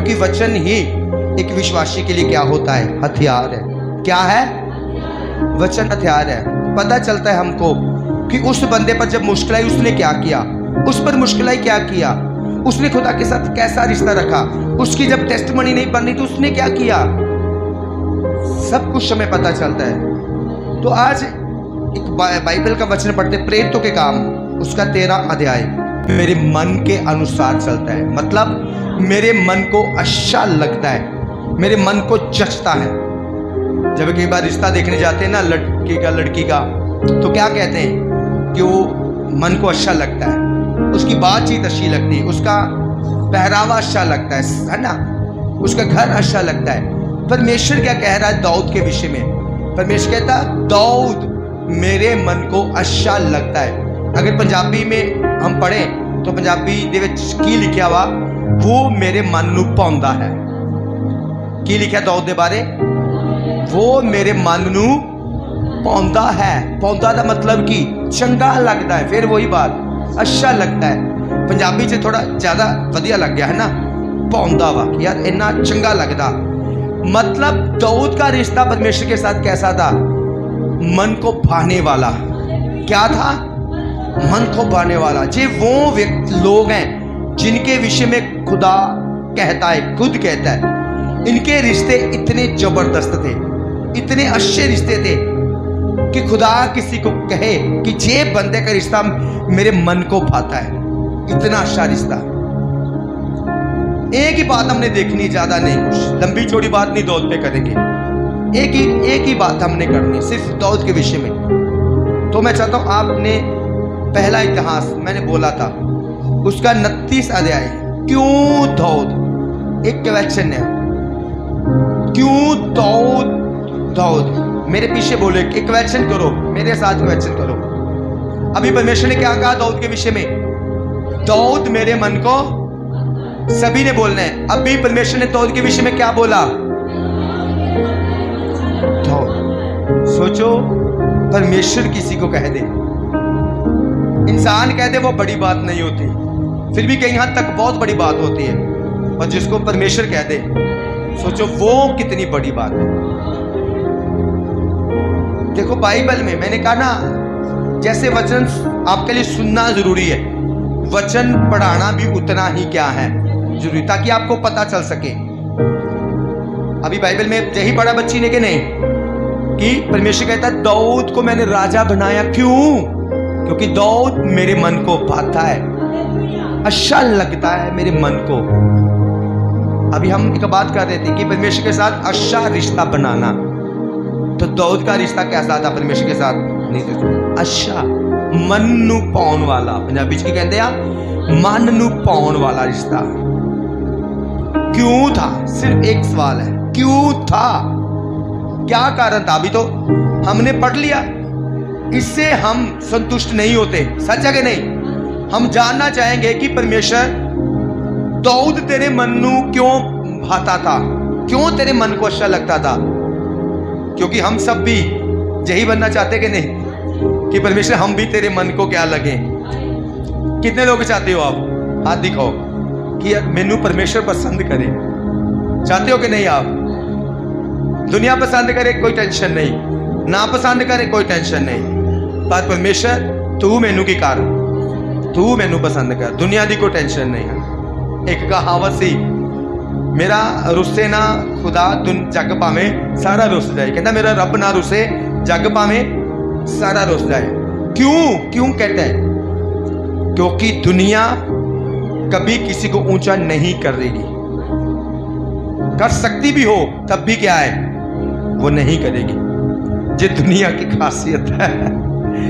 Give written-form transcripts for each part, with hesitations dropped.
क्योंकि वचन ही एक विश्वासी के लिए क्या होता है? हथियार है। क्या है? वचन हथियार है। पता चलता है हमको कि उस बंदे पर जब मुश्किल आई उसने क्या किया, उस पर मुश्किल आई क्या किया, उसने खुदा के साथ कैसा रिश्ता रखा, उसकी जब टेस्टमनी नहीं बननी तो उसने क्या किया, सब कुछ हमें पता चलता है। तो आज एक बाइबल का वचन पढ़ते, प्रेरितों के काम उसका 13 अध्याय मेरे मन के अनुसार चलता है। मतलब मेरे मन को अच्छा लगता है, मेरे मन को जचता है। जब कई बार रिश्ता देखने जाते हैं ना, लड़के का लड़की का, तो क्या कहते हैं कि वो मन को अच्छा लगता है, उसकी बातचीत अच्छी लगती है, उसका पहरावा अच्छा लगता है ना, उसका घर अच्छा लगता है। परमेश्वर क्या कह रहा है दाऊद के विषय में? परमेश्वर कहता है दाऊद मेरे मन को अच्छा लगता है। अगर पंजाबी में हम पढ़ें तो पंजाबी दे विच की लिखा हुआ, वो मेरे मन नू पाउंदा है। की लिखा दाऊद के बारे? वो मेरे मन नू पाउंदा है। पाउंदा का मतलब कि चंगा लगता है। फिर वही बात, अच्छा लगता है। पंजाबी से थोड़ा ज्यादा वधिया लग गया है ना, पाउंदा वा यार, इन्ना चंगा लगता। मतलब दाऊद का रिश्ता परमेश्वर के साथ कैसा था? मन को भाने वाला। क्या था? मन को भाने वाला। ये वो लोग हैं जिनके विषय में खुदा कहता है, खुद कहता है, इनके रिश्ते इतने जबरदस्त थे, इतने अच्छे रिश्ते थे कि खुदा किसी को कहे कि ये बंदे का रिश्ता मेरे मन को भाता है। इतना अच्छा रिश्ता। एक ही बात हमने देखनी, ज्यादा नहीं, कुछ लंबी चौड़ी बात नहीं दाऊद पे करेंगे। एक ही बात हमने करनी सिर्फ दाऊद के विषय में। तो मैं चाहता हूं आपने पहला इतिहास मैंने बोला था उसका 29 अध्याय, क्यों दाऊद, एक क्वेश्चन है, क्यों दाऊद? दाऊद मेरे पीछे बोले, एक क्वेश्चन करो, मेरे साथ क्वेश्चन करो। अभी परमेश्वर ने क्या कहा दाऊद के विषय में? दाऊद मेरे मन को, सभी ने बोलना है। अभी परमेश्वर ने दाऊद के विषय में क्या बोला? दाऊद। सोचो, परमेश्वर किसी को कह दे, इंसान कह दे, वो बड़ी बात नहीं होती, फिर भी कहीं हद तक बहुत बड़ी बात होती है। और जिसको परमेश्वर कह दे, सोचो वो कितनी बड़ी बात है। देखो बाइबल में मैंने कहा ना, जैसे वचन आपके लिए सुनना जरूरी है, वचन पढ़ाना भी उतना ही क्या है जरूरी, ताकि आपको पता चल सके। अभी बाइबल में यही पढ़ा बच्ची ने कि नहीं, कि परमेश्वर कहता है दाऊद को मैंने राजा बनाया। क्यों? क्योंकि दाऊद मेरे मन को भाता है, अच्छा लगता है मेरे मन को। अभी हम एक बात कर रहे थे कि परमेश्वर के साथ अच्छा रिश्ता बनाना, तो दाऊद का रिश्ता कैसा था परमेश्वर के साथ? नहीं तो अच्छा, मन नू पाउन वाला, पंजाबी च कहते हैं मन नू पाउन वाला रिश्ता। क्यों था? सिर्फ एक सवाल है, क्यों था? क्या कारण था? अभी तो हमने पढ़ लिया, इससे हम संतुष्ट नहीं होते, सच है कि नहीं? हम जानना चाहेंगे कि परमेश्वर दाऊद तेरे मन नू क्यों भाता था, क्यों तेरे मन को अच्छा लगता था? क्योंकि हम सब भी यही बनना चाहते कि नहीं, कि परमेश्वर हम भी तेरे मन को क्या लगे। कितने लोग चाहते हो आप? हाथ दिखाओ कि मैनू परमेश्वर पसंद करे। चाहते हो कि नहीं आप? दुनिया पसंद करे कोई टेंशन नहीं, ना पसंद करे कोई टेंशन नहीं, पर परमेश्वर तू मैनू की कर, तू मैनू पसंद कर, दुनिया की कोई टेंशन नहीं है। एक कहावत सी, मेरा रुसे ना खुदा तुम जग पावे सारा रुस जाए। कहता मेरा रब ना रुसे जग पावे सारा रुस जाए। क्यों? क्यों कहता है? क्योंकि दुनिया कभी किसी को ऊंचा नहीं करेगी, कर सकती भी हो तब भी क्या है, वो नहीं करेगी। ये दुनिया की खासियत है।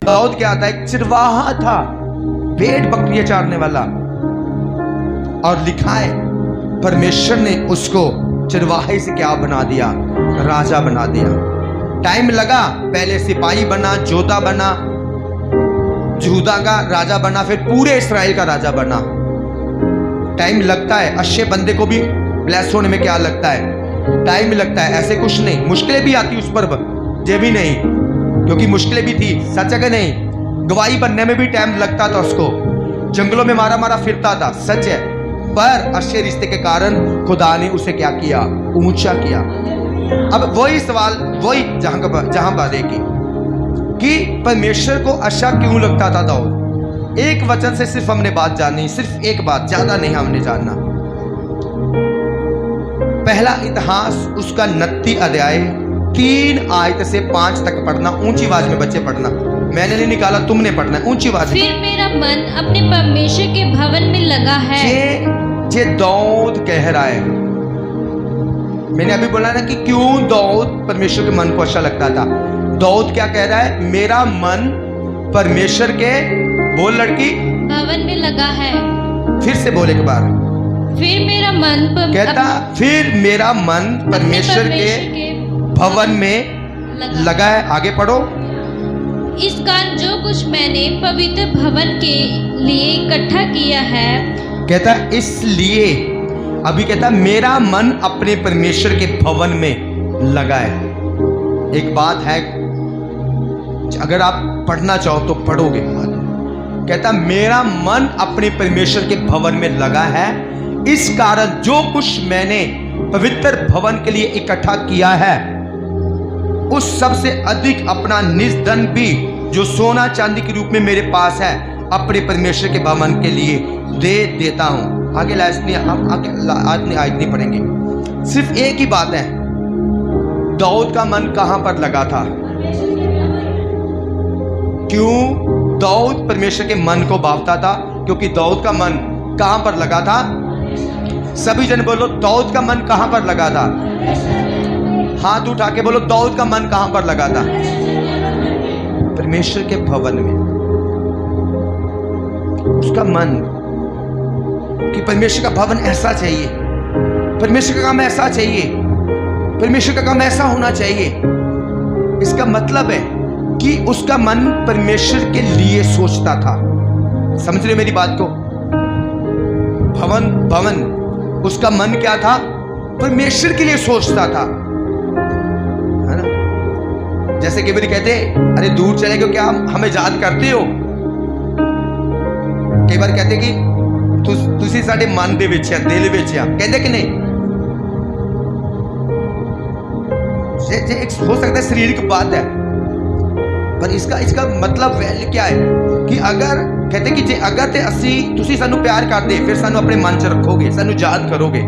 दाऊद क्या था? एक चिरवाहा था, भेड़ बकरियां चारने वाला। और लिखा है परमेश्वर ने उसको चिरवाहे से क्या बना दिया? राजा बना दिया। टाइम लगा, पहले सिपाही बना, जोधा बना, यहूदा का राजा बना, फिर पूरे इस्राएल का राजा बना। टाइम लगता है, अच्छे बंदे को भी ब्लेस होने में क्या लगता है? टाइम लगता है। ऐसे कुछ नहीं, मुश्किलें भी आती उस पर, ये भी नहीं, क्योंकि मुश्किलें भी थी, सच है कि नहीं? गवाही बनने में भी टाइम लगता था उसको, जंगलों में मारा मारा फिरता था, सच है। पर अच्छे रिश्ते के कारण खुदा ने उसे क्या किया, ऊंचा किया। अब वही सवाल, वही जहां बात है कि परमेश्वर को अच्छा क्यों लगता था दाऊद। एक वचन से सिर्फ हमने बात जाननी, सिर्फ एक बात, ज्यादा नहीं हमने जानना। पहला इतिहास उसका 29 अध्याय 3 आयत से 5 तक पढ़ना, ऊंची आवाज में बच्चे पढ़ना, मैंने नहीं निकाला, तुमने पढ़ना है ऊंची आवाज में। फिर मेरा मन अपने परमेश्वर के भवन में लगा है। ये दाऊद कह रहा है। मैंने अभी बोला ना कि क्यों दाऊद परमेश्वर के मन को अच्छा लगता था। दाऊद क्या कह रहा है, मेरा मन परमेश्वर के, बोल लड़की, भवन में लगा है। फिर से बोल एक बार। फिर मेरा मन कहता, फिर मेरा मन परमेश्वर के भवन में लगा है। आगे पढ़ो। इस कारण जो कुछ मैंने पवित्र भवन के लिए इकट्ठा किया है, कहता इसलिए, अभी कहता मेरा मन अपने परमेश्वर के भवन में लगा है। एक बात है, अगर आप पढ़ना चाहो तो पढ़ोगे। कहता मेरा मन अपने परमेश्वर के भवन में लगा है, इस कारण जो कुछ मैंने पवित्र भवन के लिए इकट्ठा किया है, उस सबसे अधिक अपना निज धन भी जो सोना चांदी के रूप में मेरे पास है, अपने परमेश्वर के भवन के लिए दे देता हूं। आगे लाइस नहीं, हम आगे आज नहीं पढ़ेंगे। सिर्फ एक ही बात है, दाऊद का मन कहां पर लगा था? क्यों दाऊद परमेश्वर के मन को भावता था? क्योंकि दाऊद का मन कहां पर लगा था? सभी जन बोलो, दाऊद का मन कहां पर लगा था? हाथ उठा के बोलो, दाऊद का मन कहां पर लगा था? परमेश्वर के भवन में। उसका मन कि परमेश्वर का भवन ऐसा चाहिए, परमेश्वर का काम ऐसा चाहिए, परमेश्वर का काम ऐसा होना चाहिए। इसका मतलब है कि उसका मन परमेश्वर के लिए सोचता था। समझ रहे मेरी बात को? भवन उसका मन क्या था? परमेश्वर के लिए सोचता था, है ना? जैसे कई बार कहते, अरे दूर चले गए क्या हमें याद करते हो? कई बार कहते कि तुसी साडे मन दे विच है, दिल विच है, कहते कि नहीं? ये एक हो सकता है शारीरिक बात है, पर इसका मतलब वैल्यू क्या है कि अगर कहते कि जे अगर ते असी तुसी सानू प्यार करते, फिर सानू अपने मन च रखोगे, सानू याद करोगे।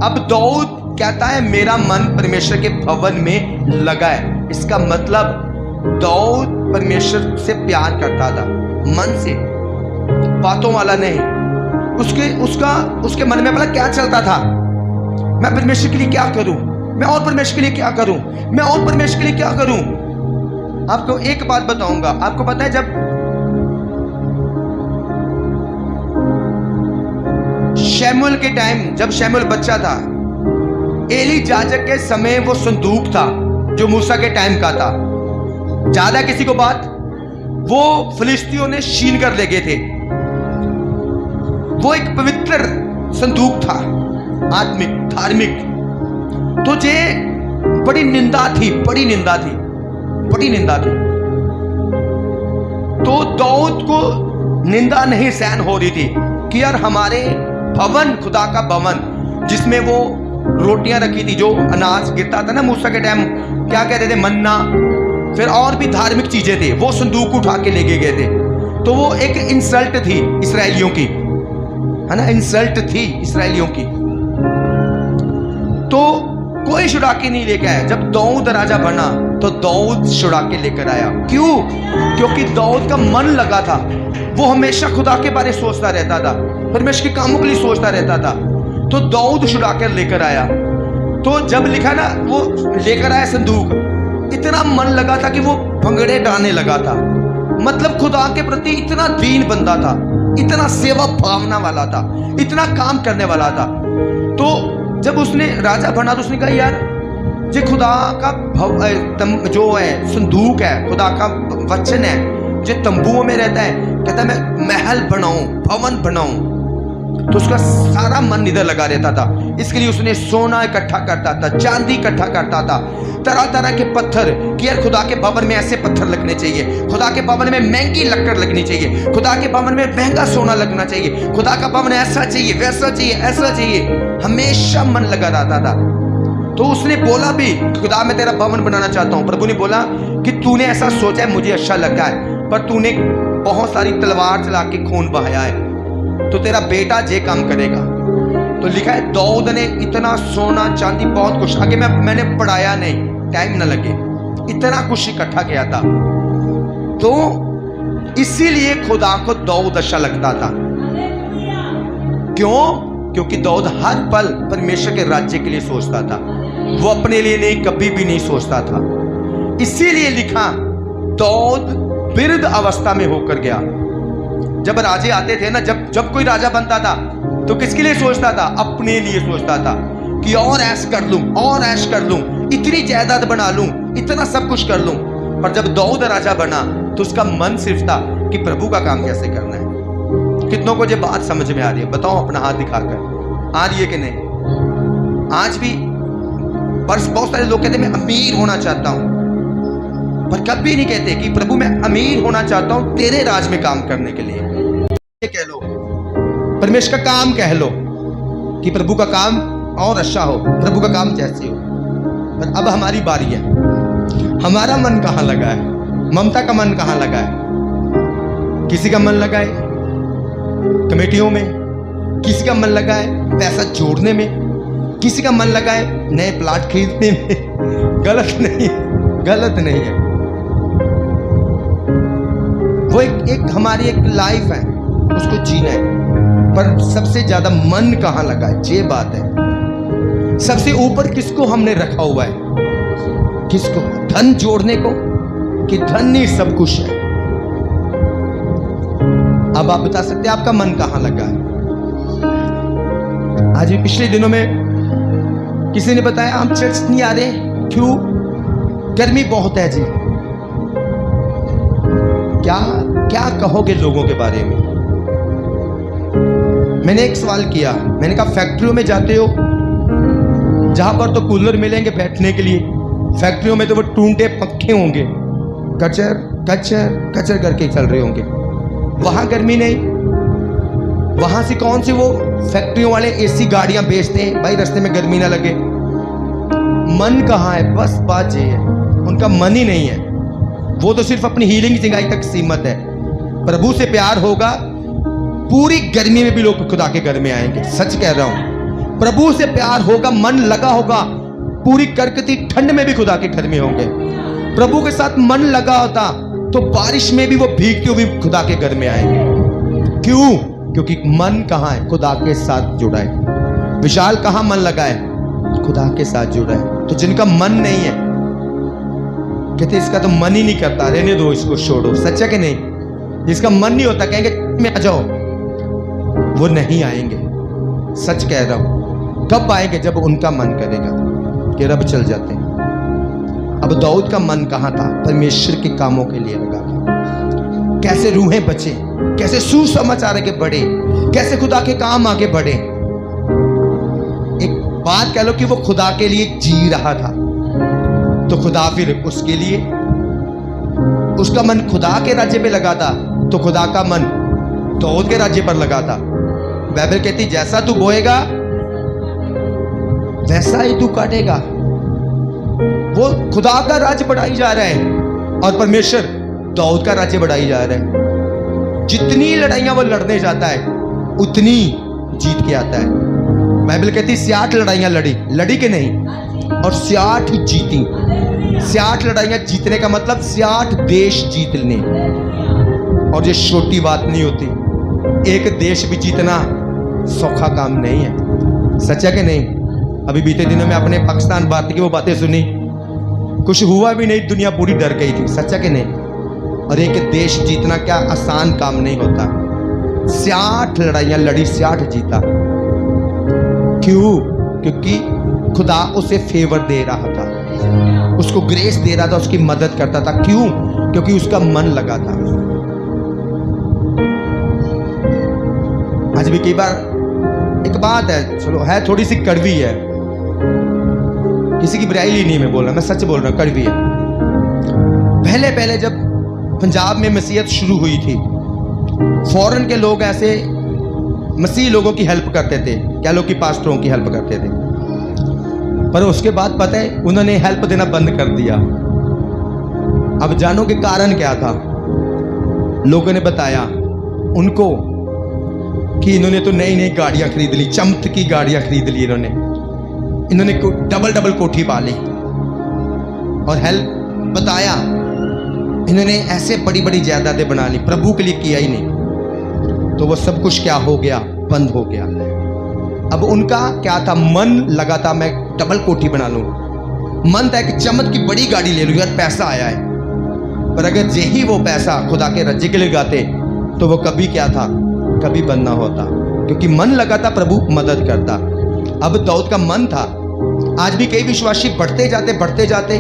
अब दाऊद कहता है मेरा मन परमेश्वर के भवन में लगा है। इसका मतलब दाऊद परमेश्वर से प्यार करता था, मन से, बातों वाला नहीं। उसके मन में भला क्या चलता था? मैं परमेश्वर के लिए क्या करूं, मैं और परमेश्वर के लिए क्या करूं, मैं और परमेश्वर के लिए क्या करूं। आपको एक बात बताऊंगा, आपको पता है जब शमूएल के टाइम, जब शमूएल बच्चा था, एली याजक के समय वो संदूक था जो मूसा के टाइम का था। ज्यादा किसी को बात, वो फिलिस्तियों ने छीन कर ले गए थे। वो एक पवित्र संदूक था, आत्मिक, धार्मिक। तो जे बड़ी निंदा थी, बड़ी निंदा थी, बड़ी निंदा थी। तो दाऊद को निंदा नहीं सहन हो रही थी कि यार हमारे भवन, खुदा का भवन जिसमें वो रोटियां रखी थी, जो अनाज गिरता था ना मूसा के टाइम, क्या कहते थे, मन्ना, फिर और भी धार्मिक चीजें थे, वो संदूक उठा के लेके गए थे। तो वो एक इंसल्ट थी इस्राएलियों की, है ना, इंसल्ट थी इस्राएलियों की। तो कोई छुड़ा के नहीं लेके आया। जब दाऊद राजा बना तो दाऊद छुड़ा के लेकर आया। क्यों? क्योंकि दाऊद का मन लगा था, वो हमेशा खुदा के बारे में सोचता रहता था, परमेश्वर के कामों के लिए सोचता रहता था। तो दाऊद छुड़ा कर लेकर आया। तो जब लिखा ना, वो लेकर आया संदूक, इतना मन लगा था कि वो भंगड़े डालने लगा था। मतलब खुदा के प्रति इतना दीन बंदा था, इतना सेवा भावना वाला था, इतना काम करने वाला था। तो जब उसने राजा बना तो उसने कहा यार जे खुदा का जो है संदूक है, खुदा का वचन है, जो तंबुओं में रहता है, कहता है मैं महल बनाऊं, भवन बनाऊं। तो उसका सारा मन इधर लगा रहता था। इसके लिए उसने सोना इकट्ठा करता था, चांदी इकट्ठा करता था, तरह तरह के पत्थर कि यार खुदा के भवन में ऐसे पत्थर लगने चाहिए, खुदा के भवन में महंगी लकड़ लगनी चाहिए, खुदा के भवन में महंगा सोना लगना चाहिए, खुदा का भवन ऐसा चाहिए, वैसा चाहिए, ऐसा चाहिए। हमेशा मन लगा रहता था। तो उसने बोला भी, खुदा मैं तेरा भवन बनाना चाहता हूं। प्रभु ने बोला कि तूने ऐसा सोचा है, मुझे अच्छा लगा है, पर तूने बहुत सारी तलवार चला के खून बहाया है, तो तेरा बेटा ये काम करेगा। तो लिखा है दाऊद ने इतना सोना चांदी बहुत कुछ, आगे मैंने पढ़ाया नहीं, टाइम ना लगे, इतना कुछ इकट्ठा किया था। तो इसीलिए खुदा को दाऊद अच्छा लगता था। क्यों? क्योंकि दाऊद हर पल परमेश्वर के राज्य के लिए सोचता था, वो अपने लिए नहीं, कभी भी नहीं सोचता था। इसीलिए लिखा दाऊद वृद्ध अवस्था में होकर गया। जब राजे आते थे ना, जब कोई राजा बनता था तो किसके लिए सोचता था? अपने लिए सोचता था कि और ऐश कर लूं, और ऐश कर लूं, इतनी जायदाद बना लूं, इतना सब कुछ कर लूं। पर जब दाऊद राजा बना तो उसका मन सिर्फ था कि प्रभु का काम कैसे करना है। कितनों को ये बात समझ में आ रही है? बताओ अपना हाथ दिखाकर, आ रही है कि नहीं? आज भी पर बहुत सारे लोग कहते हैं मैं अमीर होना चाहता हूं, पर कभी नहीं कहते कि प्रभु मैं अमीर होना चाहता हूं तेरे राज में काम करने के लिए। ये कह लो, परमेश्वर का काम कह लो कि प्रभु का काम और अच्छा हो, प्रभु का काम जैसे हो। पर अब हमारी बारी है। हमारा मन कहां लगा है? ममता का मन कहां लगा है? किसी का मन लगा है कमेटियों में, किसी का मन लगा है पैसा जोड़ने में, किसी का मन लगा है नए प्लाट खरीदने में। गलत नहीं, गलत नहीं है। वो एक हमारी एक लाइफ है, उसको जीना है। पर सबसे ज्यादा मन कहां लगा है, ये बात है। सबसे ऊपर किसको हमने रखा हुआ है? किसको? धन जोड़ने को? कि धन ही सब कुछ है? अब आप बता सकते हैं आपका मन कहां लगा है? आज भी पिछले दिनों में किसी ने बताया हम चर्च नहीं आ रहे, क्यों? गर्मी बहुत है जी। क्या क्या कहोगे लोगों के बारे में? मैंने एक सवाल किया, मैंने कहा फैक्ट्रियों में जाते हो जहां पर तो कूलर मिलेंगे बैठने के लिए, फैक्ट्रियों में तो वो टूंटे पंखे होंगे, कचर कचर कचर करके चल रहे होंगे, वहां गर्मी नहीं। वहां से कौन सी वो फैक्ट्रियों वाले एसी गाड़ियां बेचते हैं भाई, रास्ते में गर्मी ना लगे। मन कहां है? बस बात ये है, उनका मन ही नहीं है। वो तो सिर्फ अपनी हीलिंग जगह तक सीमित है। प्रभु से प्यार होगा, पूरी गर्मी में भी लोग खुदा के घर में आएंगे। सच कह रहा हूं, प्रभु से प्यार होगा, मन लगा होगा, पूरी कड़कती ठंड में भी खुदा के घर में होंगे। प्रभु के साथ मन लगा होता तो बारिश में भी वो भीगते हुए खुदा के घर में आएंगे। क्यों? क्योंकि मन कहां है? खुदा के साथ जुड़ा है। विशाल कहां मन लगा है? खुदा के साथ जुड़ा है। तो जिनका मन नहीं है, कहते इसका तो मन ही नहीं करता, रहने दो, इसको छोड़ो। सच्चा कि नहीं? जिसका मन नहीं होता कहेंगे में आ जाओ, वो नहीं आएंगे। सच कह रहा हूं। कब आएंगे? जब उनका मन करेगा कि रब चल जाते हैं। अब दाऊद का मन कहां था? परमेश्वर के कामों के लिए लगा था। कैसे रूहें बचे, कैसे सुसमाचार आगे बढ़े, कैसे खुदा के काम आगे बढ़े। एक बात कह लो कि वो खुदा के लिए जी रहा था, तो खुदा फिर उसके लिए, उसका मन खुदा के राज्य पे लगा था, तो खुदा का मन दाऊद के राज्य पर लगा था। बाइबल कहती जैसा तू बोएगा वैसा ही तू काटेगा। वो खुदा का राज्य बढ़ाई जा रहा है और परमेश्वर दाऊद का राज्य बढ़ाई जा रहा है। जितनी लड़ाइयां वो लड़ने जाता है उतनी जीत के आता है। बाइबल कहती 66 लड़ाइयां लड़ी के नहीं, और 66 जीती। 66 लड़ाइयां जीतने का मतलब 66 देश जीत लेने, और ये छोटी बात नहीं होती। एक देश भी जीतना सौखा काम नहीं है। सच्चा कि नहीं? अभी बीते दिनों में अपने पाकिस्तान भारत की वो बातें सुनी, कुछ हुआ भी नहीं, दुनिया पूरी डर गई थी। सच्चा कि नहीं? और एक देश जीतना क्या आसान काम नहीं होता। 66 लड़ाइयां लड़ी, 66 जीता। क्यों? क्योंकि खुदा उसे फेवर दे रहा था, उसको ग्रेस दे रहा था, उसकी मदद करता था। क्यों? क्योंकि उसका मन लगा था। आज भी कई बार एक बात है, चलो है थोड़ी सी कड़वी है, किसी की बुराई नहीं मैं बोल रहा, मैं सच बोल रहा हूँ, कड़वी है। पहले पहले जब पंजाब में मसीहत शुरू हुई थी, फॉरेन के लोग ऐसे मसीह लोगों की हेल्प करते थे, क्या लोग की पास्टरों की हेल्प करते थे, पर उसके बाद पता है उन्होंने हेल्प देना बंद कर दिया। अब जानो कि कारण क्या था? लोगों ने बताया उनको कि इन्होंने तो नई नई गाड़ियां खरीद ली, चमक की गाड़ियां खरीद ली इन्होंने डबल डबल कोठी पा ली, और हेल्प बताया इन्होंने ऐसे बड़ी बड़ी जायदादें बना ली, प्रभु के लिए किया ही नहीं। तो वो सब कुछ क्या हो गया? बंद हो गया। अब उनका क्या था? मन लगा था मैं डबल कोठी बना लूं, मन था कि चमक की बड़ी गाड़ी ले लूं, यार पैसा आया है। पर अगर यही वो पैसा खुदा के राज्य के लिए गाते तो वो कभी क्या था? कभी बंद ना होता, क्योंकि मन लगा था, प्रभु मदद करता। अब दाऊद का मन था। आज भी कई विश्वासी बढ़ते जाते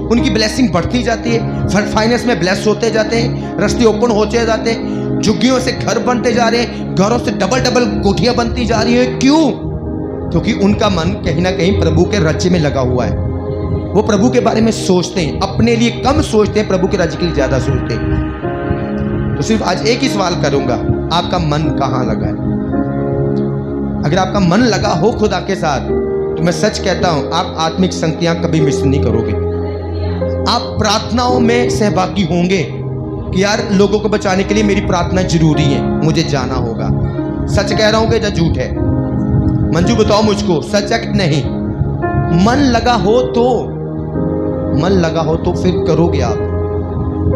उनकी ब्लेसिंग बढ़ती जाती है, फाइनेंस में ब्लेस होते जाते हैं, रास्ते ओपन होते जाते हैं, झुग्गियों से घर बनते जा रहे हैं, घरों से डबल डबल कोठियां बनती जा रही है। क्यों? क्योंकि उनका मन कहीं ना कहीं प्रभु के राज्य में लगा हुआ है। वो प्रभु के बारे में सोचते हैं, अपने लिए कम सोचते हैं, प्रभु के राज्य के लिए ज्यादा सोचते हैं। तो सिर्फ आज एक ही सवाल करूंगा, आपका मन कहां लगा है? अगर आपका मन लगा हो खुदा के साथ, तो मैं सच कहता हूं आप आत्मिक संगतियां कभी मिस नहीं करोगे। आप प्रार्थनाओं में सहभागी होंगे कि यार लोगों को बचाने के लिए मेरी प्रार्थना जरूरी है, मुझे जाना होगा। सच कह रहा हूं कि या झूठ है? मंजू बताओ मुझको, सच है कि नहीं? मन लगा हो तो फिर करोगे आप,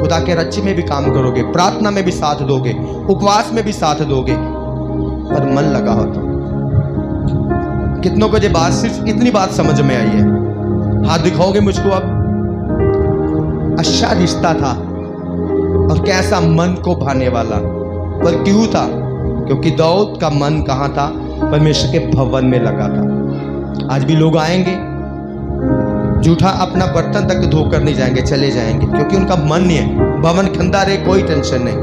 खुदा के राज्य में भी काम करोगे, प्रार्थना में भी साथ दोगे, उपवास में भी साथ दोगे, पर मन लगा हो तो। कितनों को ये बात, सिर्फ इतनी बात समझ में आई है? हाथ दिखाओगे मुझको? अब अच्छा रिश्ता था और कैसा मन को भाने वाला, पर क्यों था? क्योंकि दाऊद का मन कहां था? परमेश्वर के भवन में लगा था। आज भी लोग आएंगे, जूठा अपना बर्तन तक धोकर नहीं जाएंगे, चले जाएंगे, क्योंकि उनका मन नहीं है। भवन खंदा रहे, कोई टेंशन नहीं।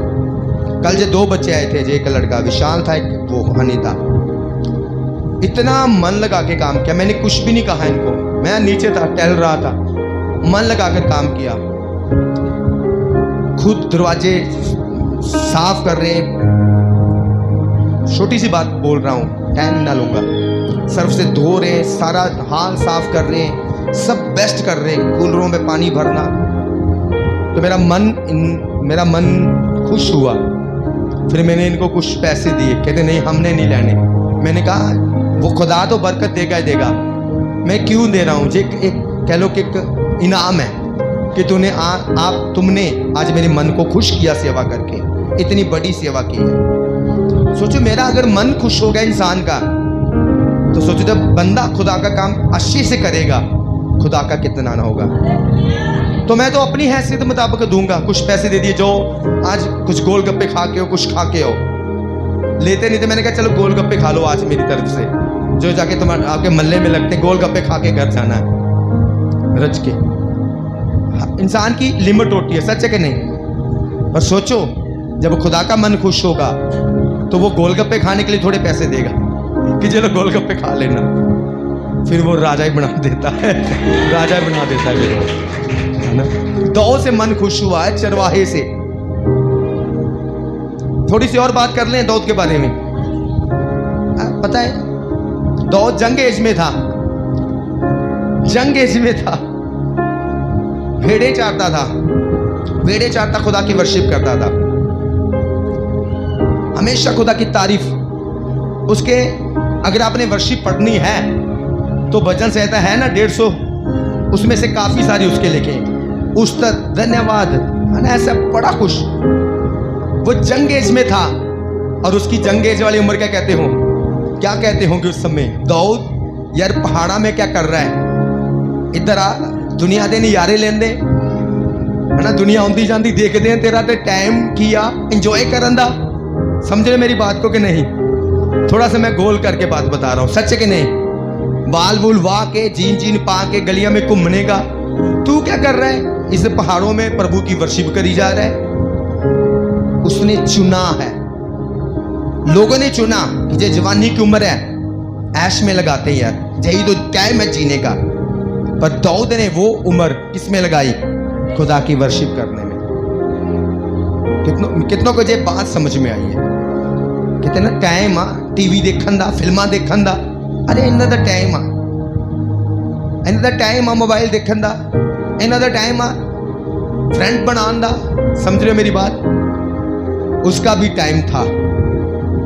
कल जो 2 बच्चे आए थे, एक लड़का विशाल था, एक वो हनी था, इतना मन लगा के काम किया। मैंने कुछ भी नहीं कहा इनको, मैं नीचे था, टहल रहा था, मन लगाकर काम किया। खुद दरवाजे साफ कर रहे, छोटी सी बात बोल रहा हूं, टाइम ना लूंगा, सर्फ से धो रहे, सारा हाल साफ कर रहे, सब बेस्ट कर रहे, कूलरों में पानी भरना। तो मेरा मन खुश हुआ। फिर मैंने इनको कुछ पैसे दिए, कहते नहीं हमने नहीं लेने। मैंने कहा वो खुदा तो बरकत देगा ही देगा, मैं क्यों दे रहा हूँ? जे एक कह लो कि एक इनाम है कि तुमने आज मेरे मन को खुश किया सेवा करके, इतनी बड़ी सेवा की है। सोचो मेरा अगर मन खुश हो गया इंसान का, तो सोचो जब बंदा खुदा का काम अच्छे से करेगा, खुदा का कितना ना होगा। तो मैं तो अपनी हैसियत मुताबिक दूंगा, कुछ पैसे दे दिए, जो आज कुछ गोलगप्पे खा के हो, कुछ खा के हो, लेते नहीं थे। मैंने कहा चलो गोलगप्पे खा लो आज मेरी तरफ से, जो जाके तुम्हारे आपके मल्ले में लगते, गोलगप्पे खा के घर जाना है रज के। इंसान की लिमिट होती है, सच है कि नहीं? पर सोचो जब खुदा का मन खुश होगा तो वो गोलगप्पे खाने के लिए थोड़े पैसे देगा कि चलो गोलगप्पे खा लेना, फिर वो राजा ही बना देता है, राजा ही बना देता है ना। दाऊद से मन खुश हुआ है, चरवाहे से। थोड़ी सी और बात कर लें दाऊद के बारे में। पता है दाऊद जंग एज में था, भेड़े चारता था, खुदा की वर्शिप करता था, हमेशा खुदा की तारीफ। उसके अगर आपने वर्शिप पढ़नी है तो भजन संहिता है ना 150, उसमें से काफी सारी उसके लिखे, उस्तत, धन्यवाद, है ना, ऐसा बड़ा कुछ। वो जंग एज में था, और उसकी जंग एज वाली उम्र क्या कहते होंगे उस समय? दाऊद यार पहाड़ा में क्या कर रहा है, इधर आ, दुनिया दे नज़ारे लेंदे, है ना, दुनिया आंदी जाती देखते हैं, तेरा तो टाइम किया इंजॉय करन दा। समझ रहे मेरी बात को कि नहीं? थोड़ा सा मैं गोल करके बात बता रहा हूँ, सच है कि नहीं? बाल बूल वाह के, जीन पा के गलियां में घूमने का, तू क्या कर रहा है? इस पहाड़ों में प्रभु की वर्शिप करी जा रहा है। उसने चुना है, लोगों ने चुना कि ये जवानी की उम्र है, ऐश में लगाते हैं यार, यही तो टाइम है जीने का। पर दाऊद ने वो उम्र किस में लगाई? खुदा की वर्शिप करने में। कितनों को ये बात समझ में आई है? कितना टाइम आ टीवी देखन दा, फिल्मा देखन दा, अरे इन्ना दा टाइम आ, इन्ना दा टाइम आ मोबाइल देखन दा, इन्ना दा टाइम आ फ्रेंड बनान दा। समझ रहे हो मेरी बात? उसका भी टाइम था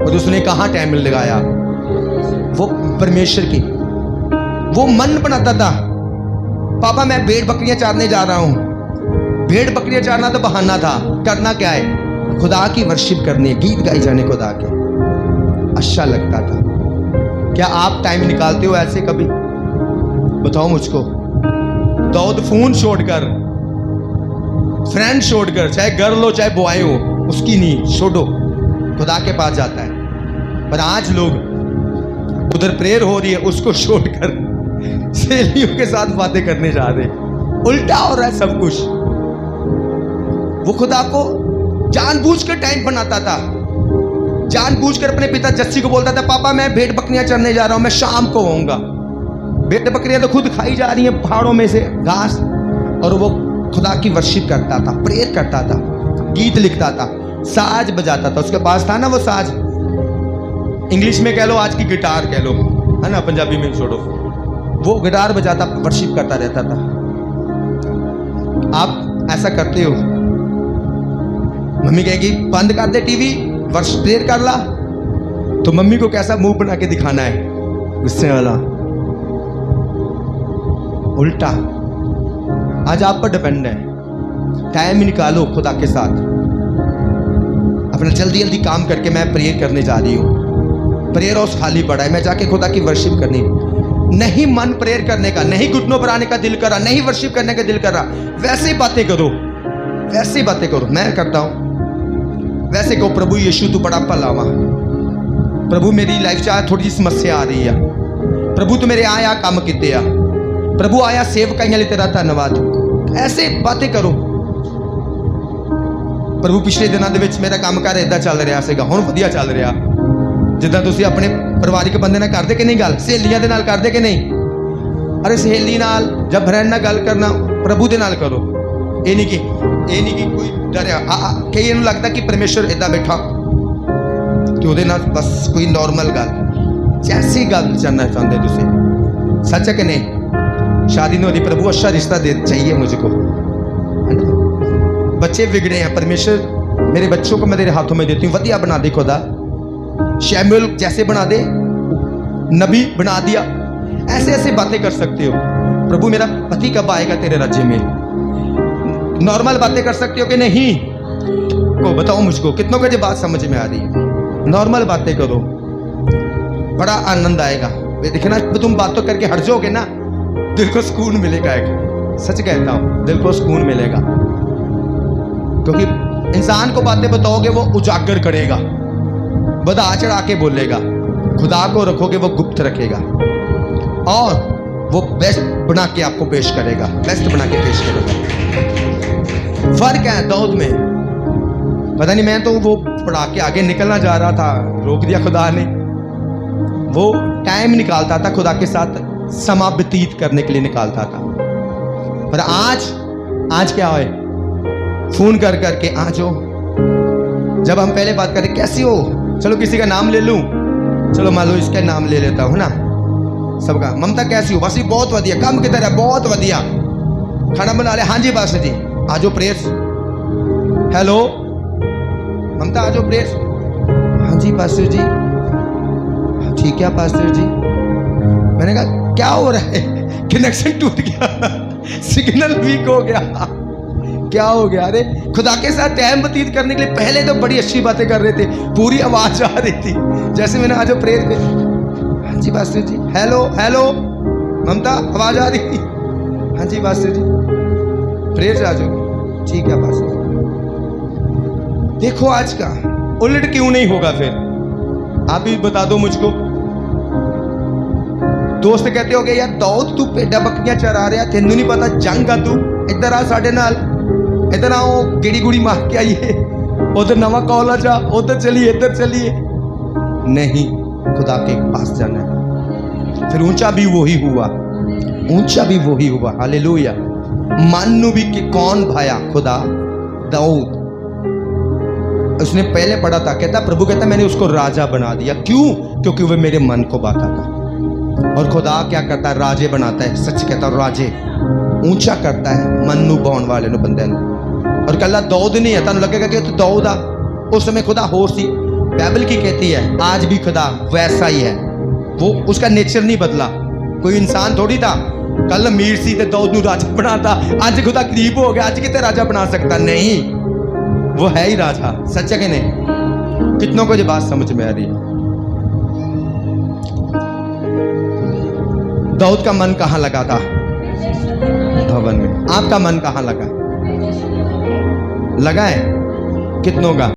और उसने कहाँ टाइम लगाया? वो परमेश्वर की वो मन बनाता था। पापा मैं भेड़ बकरियां चारने जा रहा हूं। भेड़ बकरियां चारना तो बहाना था, करना क्या है? खुदा की वर्शिप करनी है, गीत गाए जाने खुदा के। अच्छा लगता था। क्या आप टाइम निकालते हो ऐसे कभी? बताओ मुझको। दाऊद फोन छोड़कर, फ्रेंड छोड़कर, चाहे गर्ल हो चाहे बॉय हो, उसकी नहीं छोड़ो, खुदा के पास जाता है। पर आज लोग उधर प्रेयर हो रही है, उसको छोड़कर सहेलियों के साथ बातें करने जा रहे। उल्टा हो रहा है सब कुछ। वो खुदा को जानबूझकर टाइम बनाता था, जानबूझकर अपने पिता जस्सी को बोलता था, पापा मैं भेड़ बकरियां चरने जा रहा हूं, मैं शाम को आऊंगा। भेड़ बकरियां तो खुद खाई जा रही हैं पहाड़ों में से घास, और वो खुदा की वर्शिप करता था, प्रेयर करता था, गीत लिखता था, साज बजाता था। उसके पास था ना वो साज, इंग्लिश में कह लो, आज की गिटार कह लो, है ना, पंजाबी में छोड़ो। वो गिटार बजाता, वर्शिप करता रहता था। आप ऐसा करते हो? मम्मी कहेगी बंद कर दे टीवी, वर्ष प्रेयर कर ला, तो मम्मी को कैसा मुंह बना के दिखाना है? गुस्से वाला। उल्टा आज आप पर डिपेंड है। टाइम निकालो खुदा के साथ। अपना जल्दी जल्दी काम करके मैं प्रेयर करने जा रही हूँ, प्रेयर हाउस खाली पड़ा है, मैं जाके खुदा की वर्शिप करनी। नहीं मन प्रेयर करने का, नहीं घुटनों पर आने का दिल कर रहा, नहीं वर्शिप करने का दिल कर रहा, वैसे ही बातें करो, वैसे ही बातें करो। मैं करता हूँ वैसे कहो, प्रभु यीशु तू बड़ा भला वा, प्रभु मेरी लाइफ च थोड़ी जी समस्या आ रही है, प्रभु तू मेरे आया काम किते आ, प्रभु आया सेवकाइयां लिए तेरा धन्यवाद। ऐसे बातें करो। प्रभु पिछले दिनों ਦੇ ਵਿੱਚ ਮੇਰਾ ਕੰਮ ਕਰ ਇਦਾਂ ਚੱਲ ਰਿਹਾ ਸੀਗਾ, ਹੁਣ ਵਧੀਆ ਚੱਲ ਰਿਹਾ। ਜਿੱਦਾਂ ਤੁਸੀਂ ਆਪਣੇ ਪਰਿਵਾਰਿਕ ਬੰਦੇ ਨਾਲ ਕਰਦੇ ਕਿ ਨਹੀਂ ਗੱਲ, ਸਹੇਲੀਆਂ ਦੇ ਨਾਲ ਕਰਦੇ ਕਿ ਨਹੀਂ? ਅਰੇ ਸਹੇਲੀ ਨਾਲ ਜਾਂ ਫਰੈਂਡ ਨਾਲ ਗੱਲ ਕਰਨਾ ਪ੍ਰਭੂ ਦੇ ਨਾਲ ਕਰੋ। ਇਹ ਨਹੀਂ ਕਿ ਕੋਈ ਡਰਿਆ। ਕਈ ਨੂੰ ਲੱਗਦਾ ਕਿ ਪਰਮੇਸ਼ਰ ਇਦਾਂ ਬੈਠਾ ਕਿ ਉਹਦੇ ਨਾਲ ਬਸ ਕੋਈ ਨਾਰਮਲ ਗੱਲ, ਜੈਸੀ ਗੱਲ ਕਰਨਾ ਚਾਹੁੰਦੇ ਤੁਸੀਂ। ਸੱਚ ਹੈ ਕਿ नहीं? शादी नहीं हो रही, प्रभु अच्छा रिश्ता दे चाहिए मुझको, है ना? बच्चे बिगड़े हैं, परमेश्वर मेरे बच्चों को मैं तेरे हाथों में देती हूँ, वधिया बना दे खुदा, शैमुएल जैसे बना दे, नबी बना दिया। ऐसे ऐसे बातें कर सकते हो। प्रभु मेरा पति कब आएगा तेरे राज्य में? नॉर्मल बातें कर सकते हो कि नहीं? को बताओ मुझको, कितनों को ये बात समझ में आ रही है? नॉर्मल बातें करो, बड़ा आनंद आएगा। देखना तुम बात तो करके हट जाओगे ना, दिल को सुकून मिलेगा। एक सच कहता हूं, दिल को सुकून मिलेगा, क्योंकि इंसान को बातें बताओगे वो उजागर करेगा, बधा चढ़ा के बोलेगा। खुदा को रखोगे वो गुप्त रखेगा, और वो बेस्ट बना के आपको पेश करेगा, बेस्ट बना के पेश करेगा। फर्क है दाऊद में। पता नहीं, मैं तो वो पढ़ा के आगे निकलना जा रहा था, रोक दिया खुदा ने। वो टाइम निकालता था खुदा के साथ, समा व्यतीत करने के लिए निकालता था। पर आज क्या है? फोन कर करके आ जाओ। जब हम पहले बात करें कैसी हो, चलो किसी का नाम ले लूं, चलो मान लो इसका नाम ले लेता हूं ना, सबका। ममता कैसी हो? बस ये बहुत वधिया, काम किधर है? बहुत वधिया, खाना बना ले, हाँ जी बस जी आ जाओ प्रेयर्स। हेलो ममता आ जाओ प्रेयर्स। हाँ जी पास्टर जी। ठीक है पास्टर जी। मैंने कहा क्या हो रहा है? कनेक्शन टूट गया, सिग्नल वीक हो गया, क्या हो गया? अरे खुदा के साथ टाइम व्यतीत करने के लिए पहले तो बड़ी अच्छी बातें कर रहे थे, पूरी आवाज आ रही थी, जैसे मैंने आज प्रेयर पे, हाँ जी पास्टर जी। हेलो हेलो ममता आवाज आ रही? हाँ जी पास्टर जी, प्रेयर से आ जाओ। ठीक है पास्टर जी। देखो आज का उलट क्यों नहीं होगा? फिर आप ही बता दो मुझको। दोस्त कहते हो गए यार दाऊद तू भेडा बकरियां चरा रहा, तेन नहीं पता जंग आ, तू इधर आ साढ़े नाल, इधर आओ गेड़ी गुड़ी मार के आइए, उधर नवा कॉलेज आ, उधर चलिए इधर चलिए। नहीं, खुदा के पास जाना है। फिर ऊंचा भी वही हुआ, ऊंचा भी वही हुआ। हालेलुया। मानू भी कि कौन भाया? खुदा। दाऊद, उसने पहले पढ़ा था, कहता प्रभु कहता मैंने उसको राजा बना दिया। क्यों? क्योंकि वह मेरे मन को बाता था। और खुदा क्या करता है? राजे बनाता है। सच कहता है, राजे ऊंचा करता है मन्नू बाउन वाले नु बंदे नु। और कल्ला दाऊद नहीं है, तन लगेगा कि तो दाऊद आ, उस समय खुदा होर सी। बाइबल की कहती है आज भी खुदा वैसा ही है, वो उसका नेचर नहीं बदला। कोई इंसान थोड़ी था, कल अमीर सी ते दाऊद नु राजा बनाता, आज खुदा गरीब हो गया, आज कितने राजा बना सकता? नहीं, वो है ही राजा। सच है कि नहीं? कितनों को ये बात समझ में आ रही है? दाऊद का मन कहां लगा था? भवन में। आपका मन कहां लगा? लगा है? कितनों का?